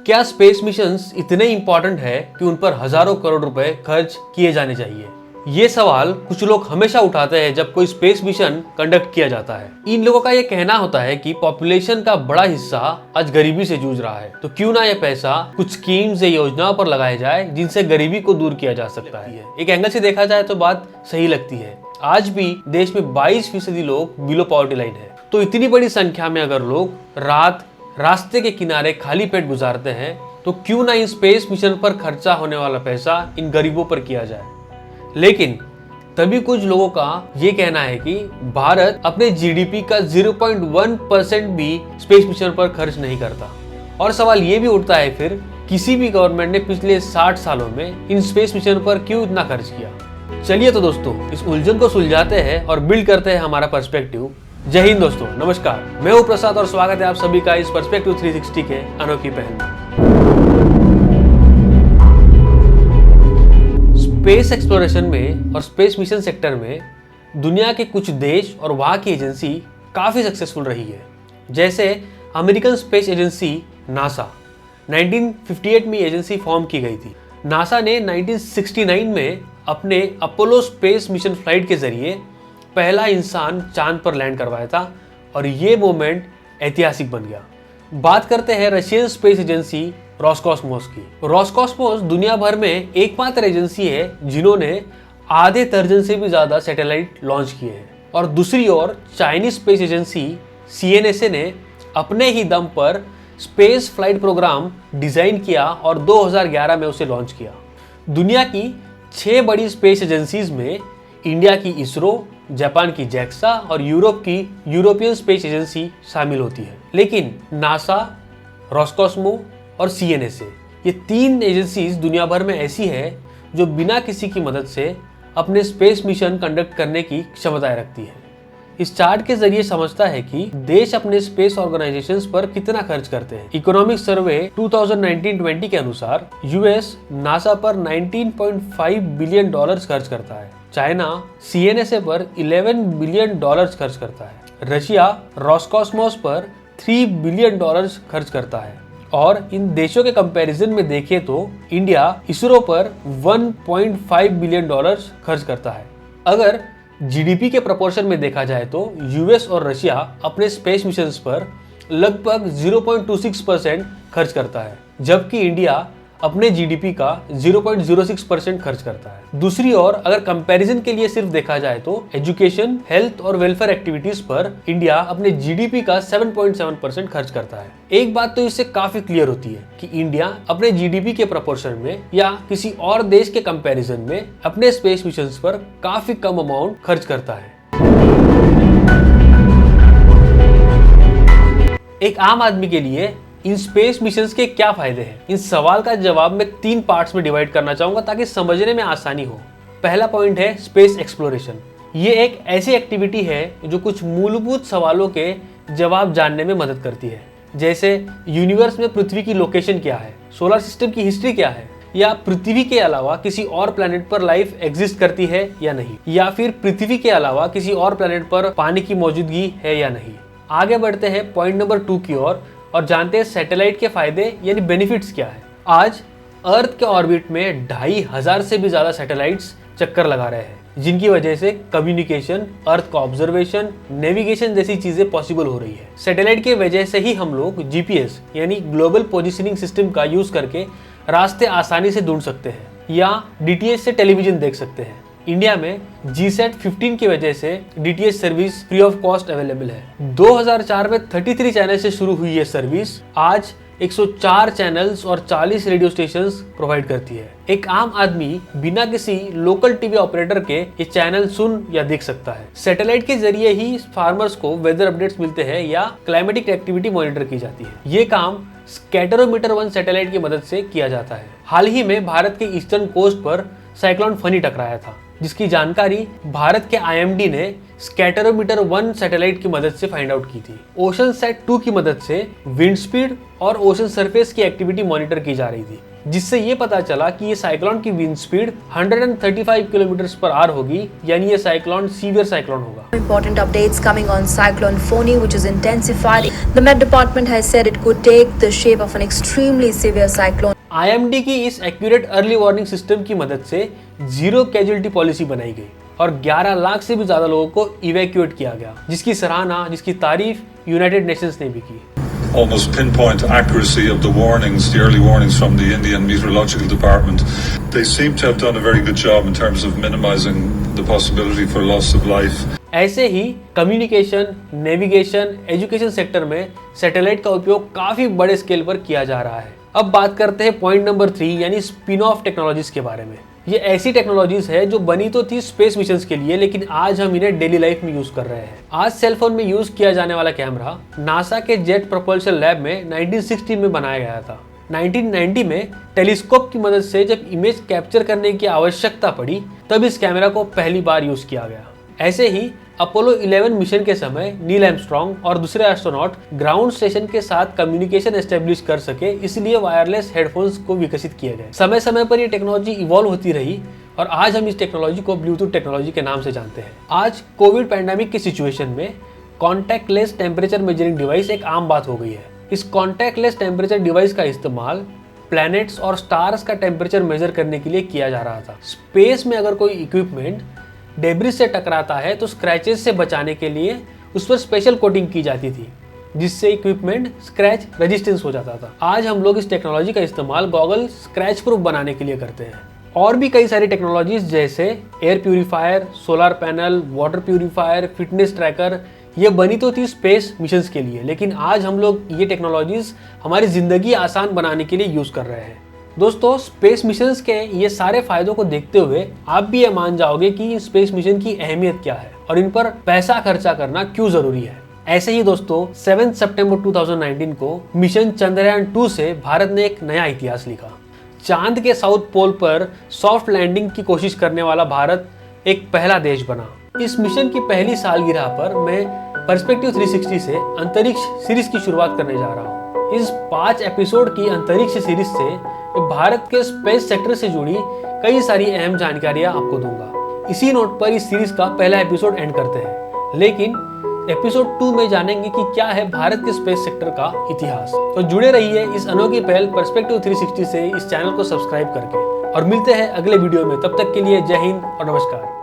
क्या space missions इतने important है कि उन पर हजारों करोड़ रुपए खर्च किए जाने चाहिए? ये सवाल कुछ लोग हमेशा उठाते हैं जब कोई स्पेस मिशन कंडक्ट किया जाता है। इन लोगों का ये कहना होता है कि पॉपुलेशन का बड़ा हिस्सा आज गरीबी से जूझ रहा है, तो क्यों ना ये पैसा कुछ स्कीम्स या योजनाओं पर लगाया जाए जिनसे गरीबी को दूर किया जा सकता है। एक एंगल से देखा जाए तो बात सही लगती है। आज भी देश में 22% लोग बिलो पॉवर्टी लाइन है, तो इतनी बड़ी संख्या में अगर लोग रास्ते के किनारे खाली पेट गुजारते हैं, तो क्यों ना इन स्पेस मिशन पर खर्चा होने वाला पैसा इन गरीबों पर किया जाए। लेकिन तभी कुछ लोगों का ये कहना है कि भारत अपने जीडीपी का 0.1% भी स्पेस मिशन पर खर्च नहीं करता। और सवाल ये भी उठता है फिर किसी भी गवर्नमेंट ने पिछले 60 सालों में इन स्पेस मिशन पर क्यों इतना खर्च किया। चलिए तो दोस्तों इस उलझन को सुलझाते हैं और बिल्ड करते हैं हमारा पर्सपेक्टिव। जय हिंद दोस्तों, नमस्कार। मैं हूं प्रसाद और स्वागत है आप सभी का इस पर्सपेक्टिव 360 के अनोखी पहल में। स्पेस एक्सप्लोरेशन में और स्पेस मिशन सेक्टर में दुनिया के कुछ देश और वहां की एजेंसी काफी सक्सेसफुल रही है। जैसे अमेरिकन स्पेस एजेंसी नासा, 1958 में एजेंसी फॉर्म की गई थी। नासा ने 1969 में अपने अपोलो स्पेस मिशन फ्लाइट के जरिए पहला इंसान चांद पर लैंड करवाया था और ये मोमेंट ऐतिहासिक बन गया। बात करते हैं रशियन स्पेस एजेंसी रोसकॉस्मोस की। रोसकॉस्मोस दुनिया भर में एकमात्र एजेंसी है जिन्होंने आधे दर्जन से भी ज्यादा सैटेलाइट लॉन्च किए हैं। और दूसरी ओर चाइनीज स्पेस एजेंसी सीएनएसए ने अपने ही दम पर स्पेस फ्लाइट प्रोग्राम डिजाइन किया और 2011 में उसे लॉन्च किया। दुनिया की 6 बड़ी स्पेस एजेंसीज में इंडिया की इसरो, जापान की जैक्सा और यूरोप की यूरोपियन स्पेस एजेंसी शामिल होती है। लेकिन नासा, रोसकॉस्मो और सीएनएसए ये 3 एजेंसीज दुनिया भर में ऐसी है जो बिना किसी की मदद से अपने स्पेस मिशन कंडक्ट करने की क्षमताएं रखती है। इस चार्ट के जरिए समझता है कि देश अपने स्पेस ऑर्गेनाइजेशंस पर कितना खर्च करते हैं। इकोनॉमिक सर्वे 2019-20 के अनुसार यूएस नासा पर $19.5 बिलियन खर्च करता है। चाइना सीएनएसए पर $11 बिलियन खर्च करता है। रशिया रोसकॉस्मोस पर $3 बिलियन खर्च करता है। और इन देशों के कंपैरिजन में देखें तो इंडिया इसरो पर $1.5 बिलियन खर्च करता है। अगर जीडीपी के प्रोपोर्शन में देखा जाए तो यूएस और रशिया अपने स्पेस मिशंस पर लगभग 0.26% खर्च करता है, जबकि इंडिया अपने जीडीपी का 0.06% खर्च करता है। दूसरी ओर अगर कंपैरिजन के लिए सिर्फ देखा जाए तो एजुकेशन, हेल्थ और वेलफेयर एक्टिविटीज पर इंडिया अपने जीडीपी का 7.7% खर्च करता है। एक बात तो इससे काफी क्लियर होती है कि इंडिया अपने जीडीपी के प्रोपोर्शन में या किसी और देश के कंपैरिजन में अपने स्पेस मिशंस पर काफी कम अमाउंट खर्च करता है। एक आम आदमी के लिए इन स्पेस मिशंस के क्या फायदे हैं? इन सवाल का जवाब मैं 3 पार्ट्स में डिवाइड करना चाहूंगा ताकि समझने में आसानी हो। पहला पॉइंट है स्पेस एक्सप्लोरेशन। ये एक ऐसी एक्टिविटी है जो कुछ मूलभूत सवालों के जवाब जानने में मदद करती है, जैसे यूनिवर्स में पृथ्वी की लोकेशन क्या है, सोलर सिस्टम की हिस्ट्री क्या है, या पृथ्वी के अलावा किसी और प्लेनेट पर लाइफ एग्जिस्ट करती है या नहीं, या फिर पृथ्वी के अलावा किसी और प्लेनेट पर पानी की मौजूदगी है या नहीं। आगे बढ़ते हैं पॉइंट नंबर 2 की ओर और जानते हैं सैटेलाइट के फायदे यानी बेनिफिट्स क्या है। आज अर्थ के ऑर्बिट में 2500 से भी ज्यादा सैटेलाइट्स चक्कर लगा रहे हैं, जिनकी वजह से कम्युनिकेशन, अर्थ का ऑब्जर्वेशन, नेविगेशन जैसी चीजें पॉसिबल हो रही है। सैटेलाइट की वजह से ही हम लोग जीपीएस यानी ग्लोबल पोजिशनिंग सिस्टम का यूज करके रास्ते आसानी से ढूंढ सकते हैं या डीटीएच से टेलीविजन देख सकते हैं। इंडिया में जीसैट 15 की वजह से DTH service free of cost available है। 2004 में 33 चैनल से शुरू हुई ये सर्विस आज 104 चैनल्स और 40 रेडियो स्टेशंस प्रोवाइड करती है। एक आम आदमी बिना किसी लोकल टीवी ऑपरेटर के ये चैनल सुन या देख सकता है। सैटेलाइट के जरिए ही फार्मर्स को वेदर अपडेट्स मिलते हैं या क्लाइमेटिक एक्टिविटी मॉनिटर की जाती है। ये काम स्कैटरोमीटर 1 सैटेलाइट की मदद से किया जाता है। हाल ही में भारत के ईस्टर्न कोस्ट पर साइक्लोन फनी टकराया था, जिसकी जानकारी भारत के आईएमडी ने स्कैटरोमीटर 1 सैटेलाइट की मदद से फाइंड आउट की थी। ओशन सेट 2 की मदद से विंड स्पीड और ओशन सरफेस की एक्टिविटी मॉनिटर की जा रही थी, जिससे ये पता चला कि ये साइक्लोन की wind speed 135 kilometre per hour होगी, यानी ये साइक्लोन सीवियर साइक्लोन होगा। Important updates coming on cyclone Foni, which is intensified. The Met Department has said it could take the shape of an extremely severe cyclone. IMD की इस accurate early warning system की मदद से zero casualty policy बनाई गई और 11 लाख से भी ज्यादा लोगों को इवैक्यूएट किया गया, जिसकी सराहना, जिसकी तारीफ यूनाइटेड नेशंस ने भी की। Almost pinpoint accuracy of the warnings, the early warnings from the Indian Meteorological Department. They seem to have done a very good job in terms of minimizing the possibility for loss of life. ऐसे ही communication, navigation, education sector में satellite का उपयोग काफी बड़े scale पर किया जा रहा है। अब बात करते हैं पॉइंट नंबर 3 यानी स्पिन ऑफ टेक्नोलॉजीज के बारे में। ये ऐसी टेक्नोलॉजीज है जो बनी तो थी स्पेस मिशंस के लिए, लेकिन आज हम इन्हें डेली लाइफ में यूज कर रहे हैं। आज सेलफोन में यूज किया जाने वाला कैमरा नासा के जेट प्रोपल्शन लैब में 1960 में बनाया गया था। 1990 में टेलीस्कोप की मदद से जब इमेज कैप्चर करने की आवश्यकता पड़ी, तब इस कैमरा को पहली बार यूज किया गया। ऐसे ही अपोलो 11 मिशन के समय नील आर्मस्ट्रॉन्ग और दूसरे एस्ट्रोनॉट ग्राउंड स्टेशन के साथ कम्युनिकेशन एस्टेब्लिश कर सके, इसलिए वायरलेस हेडफोन्स को विकसित किए गए। समय समय पर ये टेक्नोलॉजी इवॉल्व होती रही और आज हम इस टेक्नोलॉजी को ब्लूटूथ टेक्नोलॉजी के नाम से जानते हैं। आज कोविड पैंडेमिक की सिचुएशन में कॉन्टैक्टलेस टेम्परेचर मेजरिंग डिवाइस एक आम बात हो गई है। इस कॉन्टैक्टलेस टेम्परेचर डिवाइस का इस्तेमाल प्लैनेट्स और स्टार्स का टेम्परेचर मेजर करने के लिए किया जा रहा था। स्पेस में अगर कोई इक्विपमेंट डेब्रिस से टकराता है तो स्क्रैचेस से बचाने के लिए उस पर स्पेशल कोटिंग की जाती थी, जिससे इक्विपमेंट स्क्रैच रेजिस्टेंस हो जाता था। आज हम लोग इस टेक्नोलॉजी का इस्तेमाल गॉगल स्क्रैच प्रूफ बनाने के लिए करते हैं। और भी कई सारी टेक्नोलॉजीज जैसे air purifier, solar panel, water purifier, fitness tracker, ये बनी तो थी स्पेस मिशंस के लिए, लेकिन आज हम लोग ये टेक्नोलॉजीज हमारी जिंदगी आसान बनाने के लिए यूज कर रहे हैं। दोस्तों, स्पेस मिशंस के ये सारे फायदों को देखते हुए आप भी ये मान जाओगे कि स्पेस मिशन की अहमियत क्या है और इन पर पैसा खर्चा करना क्यों जरूरी है। ऐसे ही दोस्तों, 7 सितंबर 2019 को मिशन चंद्रयान 2 से भारत ने एक नया इतिहास लिखा। चांद के साउथ पोल पर सॉफ्ट लैंडिंग की कोशिश करने वाला भारत एक पहला देश बना। इस मिशन की पहली सालगिरह पर मैं पर्सपेक्टिव 360 से अंतरिक्ष सीरीज की शुरुआत करने जा रहा हूँ। इस 5 एपिसोड की अंतरिक्ष सीरीज से भारत के स्पेस सेक्टर से जुड़ी कई सारी अहम जानकारियां आपको दूंगा। इसी नोट पर इस सीरीज का पहला एपिसोड एंड करते हैं, लेकिन एपिसोड 2 में जानेंगे कि क्या है भारत के स्पेस सेक्टर का इतिहास। तो जुड़े रहिए इस अनोखी पहल पर्सपेक्टिव 360 से इस चैनल को सब्सक्राइब करके, और मिलते हैं अगले वीडियो में। तब तक के लिए जय हिंद और नमस्कार।